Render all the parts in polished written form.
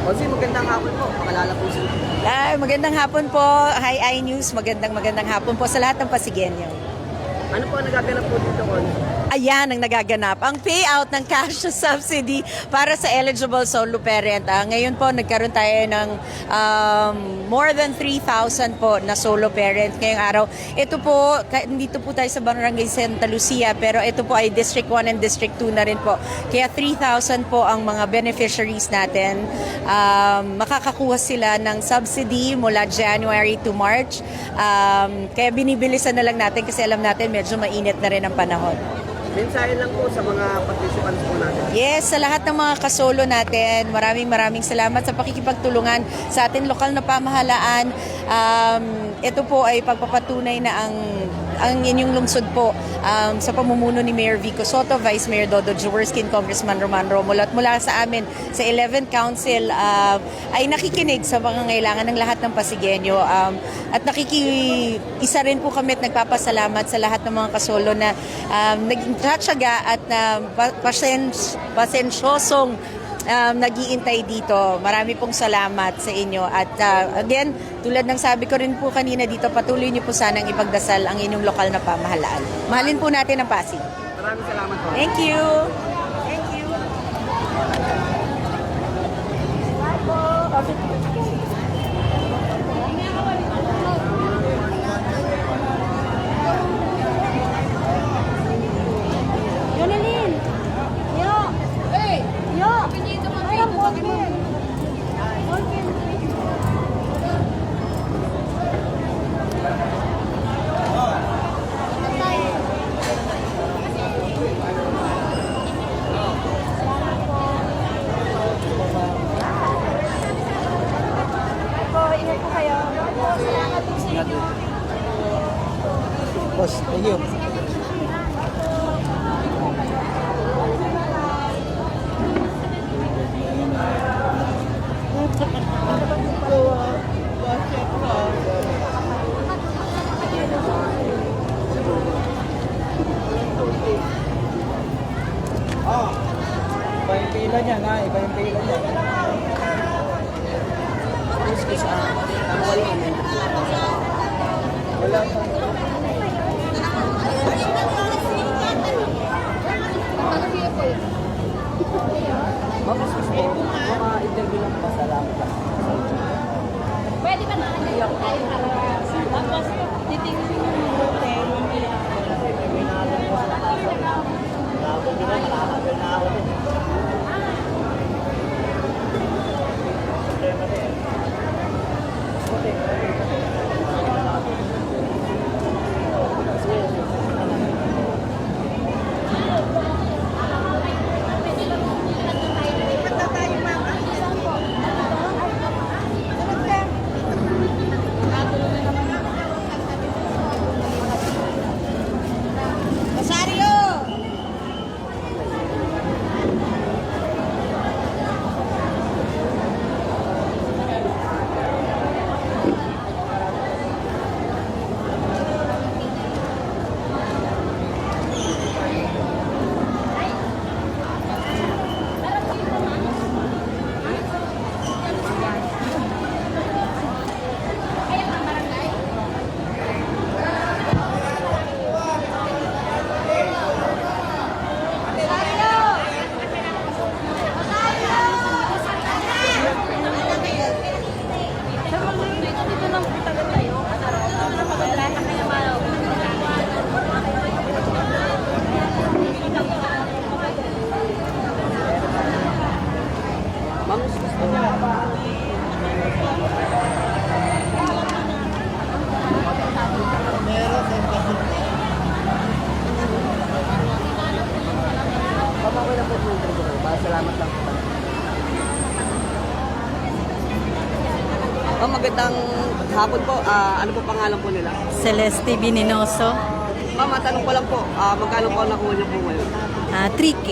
Kasi magandang hapon po. Pakalala po sila. Ay, magandang hapon po. Hi, iNews. Magandang hapon po sa lahat ng Pasigenyo. Ano po ang nagaganap po dito, Con? Ayan ang nagaganap. Ang payout ng cash subsidy para sa eligible solo parent. Ngayon po, nagkaroon tayo ng more than 3,000 po na solo parent ngayong araw. Ito po, dito po tayo sa Barangay Santa Lucia, pero ito po ay District 1 and District 2 na rin po. Kaya 3,000 po ang mga beneficiaries natin. Makakakuha sila ng subsidy mula January to March. Kaya binibilisan na lang natin kasi alam natin medyo mainit na rin ang panahon. Mensahe lang po sa mga participants po natin. Yes, sa lahat ng mga kasolo natin, maraming salamat sa pakikipagtulungan sa ating lokal na pamahalaan. Ito po ay pagpapatunay na ang inyong lungsod po sa pamumuno ni Mayor Vico Soto, Vice Mayor Dodo Jaworski, Congressman Roman Romulo at mula sa amin sa 11th Council ay nakikinig sa pangangailangan ng lahat ng Pasigenyo at isa rin po kami at nagpapasalamat sa lahat ng mga kasolo na naging tatsaga at pasensyosong nag-iintay dito. Marami pong salamat sa inyo. At again, tulad ng sabi ko rin po kanina dito, patuloy niyo po sanang ipagdasal ang inyong lokal na pamahalaan. Mahalin po natin ang Pasig. Maraming salamat po. Thank you. Thank you. Yonelin! Yo! Hey! Yo! Ayun, Morgan! Morgan! Ingat po kayo. Ingat po. Boss, thank you. Iba yung pila niya, na. Iba yung pila niya. Wala pa. Maka-interview lang pa. Salamat lang. Pwede ba na-iyak tayo para tapos titingin yung hotel, mamaya. Ma'am, gusto niya pa. Pamako na po yung interview. Salamat lang po. Magandang hapon po. Ano po pangalan po nila? Celeste Bininoso, Ma'am, tanong ko lang po. Magkano po nakuha niyo po ngayon? 3K.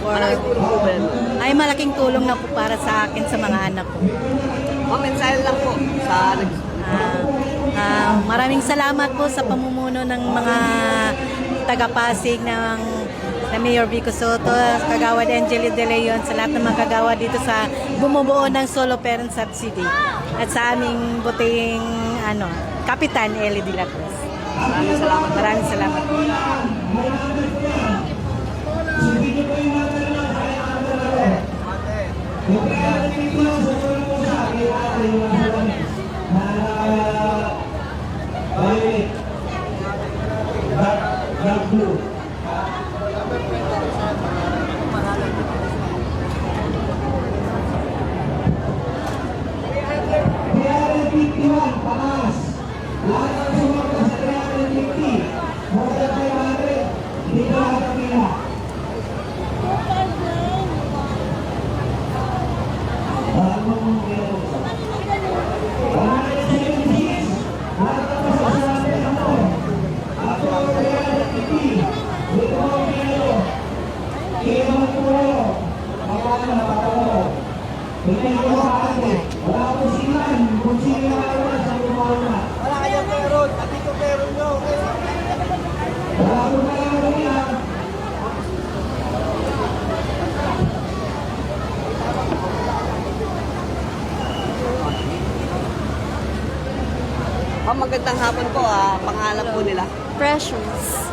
Malaking tulong po ba yan? Ay malaking tulong na po para sa akin sa mga anak ko. Ma'am, mensahe lang po sa Maraming salamat po sa pamumuno ng mga taga-Pasig ng na Mayor Vico Soto, Kagawad Angeli De Leon, sa lahat ng mga kagawad dito sa bumubuo ng solo parent subsidy. At sa aming buting Kapitan Eli de la Cruz. Maraming salamat. Maraming salamat. Wala kayong meron. Hindi ko meron nyo. Ma'am, magandang hapon po. Pangalan po nila. Precious.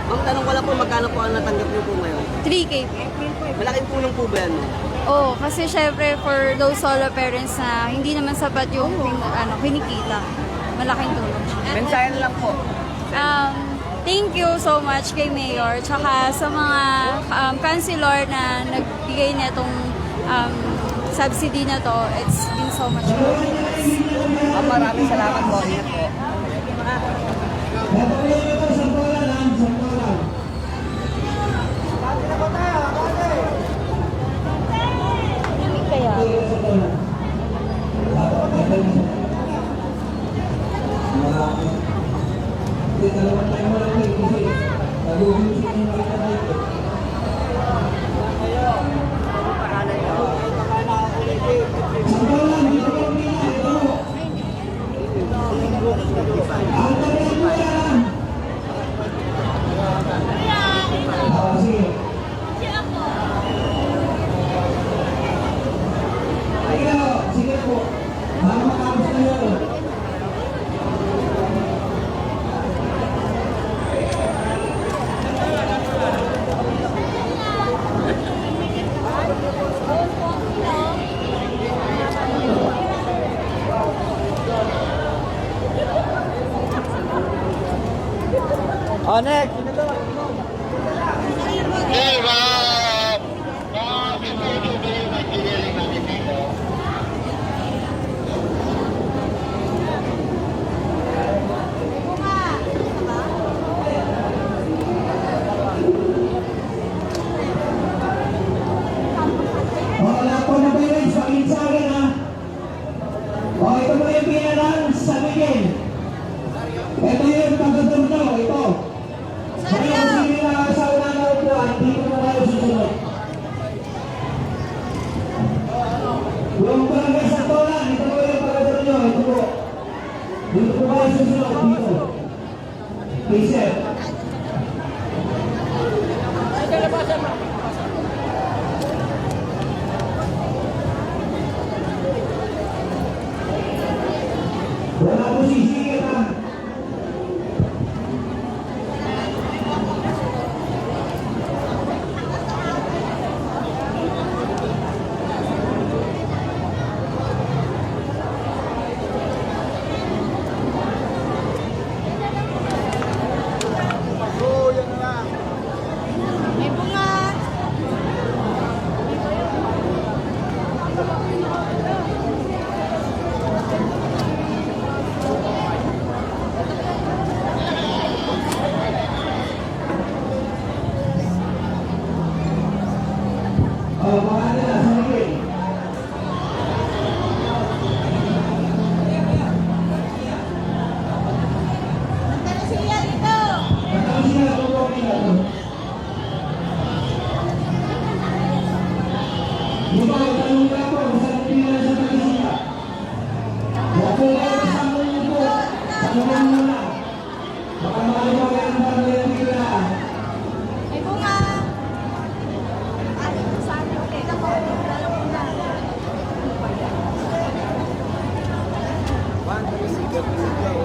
Ma'am, tanong ko lang po, magkano po ang natanggap niyo po ngayon? 3K. Malaking tulong po ba yan? ma'am? Oh, kasi syempre for those solo parents na hindi naman sapat yung kinikita. Malaking tulong siya. Mensahe lang po. Thank you so much kay Mayor tsaka sa mga councilor na nagbigay nitong subsidy na to. It's been so much good. Ma'am, maraming salamat po. Ingat po. Oh, next. Wala po na parents, pakinggan sa akin ha. Ito mo yung pinalang sa Miguel. Ito yung pagkatong to, ito. Kaya kung sino na sa una na upuan, dito na tayo susunod. Yung barangay sa Tolan, ito po yung pagkatong nyo, ito po. Dito po tayo susunod, dito. Please, sir. Wala po sisigil ha. Oh, yan na. May bunga. Pangalan nila sa Miguel. Matang sila, tulong nila to. Di ba, tanong ka po, saan pinalang sa Anthony Sigat.